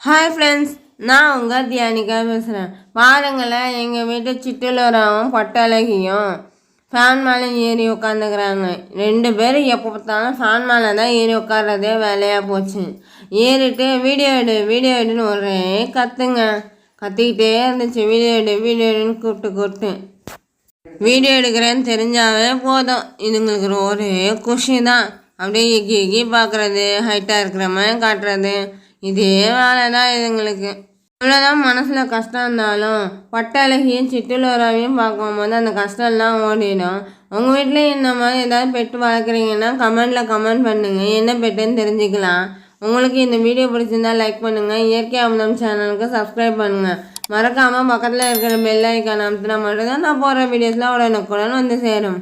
Hi friends, நான் உங்கள் தியானிக்கா பேசுகிறேன். பாருங்களேன், எங்கள் வீட்டு சிட்டுலராவும் பொட்டழகியும் ஃபேன் மேலே ஏறி உட்காந்துக்கிறாங்க. 2 பேரும் எப்போ பார்த்தாலும் ஃபேன் மேலே தான் ஏறி உட்கார்றதே வேலையாக போச்சு. ஏறிட்டு வீடியோ எடுன்னு ஒரே கத்திக்கிட்டே இருந்துச்சு. வீடியோ எடுன்னு கூப்பிட்டு வீடியோ எடுக்கிறேன்னு தெரிஞ்சாவே போதும், இதுங்களுக்கு ஒரே குஷி தான். அப்படியே எக்கி பார்க்குறது, ஹைட்டாக இருக்கிற மாதிரி காட்டுறது, இதே வேலை தான் இதுங்களுக்கு. இவ்வளோதான் மனசில் கஷ்டம் இருந்தாலும் பொட்டழகியும் சிட்டுலோராவையும் பார்க்கும்போது அந்த கஷ்டம்லாம் ஓடிடும். உங்கள் வீட்டில் இந்த மாதிரி ஏதாவது பெட்டு வளர்க்குறீங்கன்னா கமெண்ட் பண்ணுங்கள், என்ன பெட்டுன்னு தெரிஞ்சுக்கலாம். உங்களுக்கு இந்த வீடியோ பிடிச்சிருந்தா லைக் பண்ணுங்கள். இயற்கை அமுதம் சேனலுக்கு சப்ஸ்கிரைப் பண்ணுங்கள். மறக்காமல் பக்கத்தில் இருக்கிற பெல் ஐக்கான் அமுத்தினா மட்டும்தான் நான் போடுற வீடியோஸ்லாம் உடனுக்குடன் வந்து சேரும்.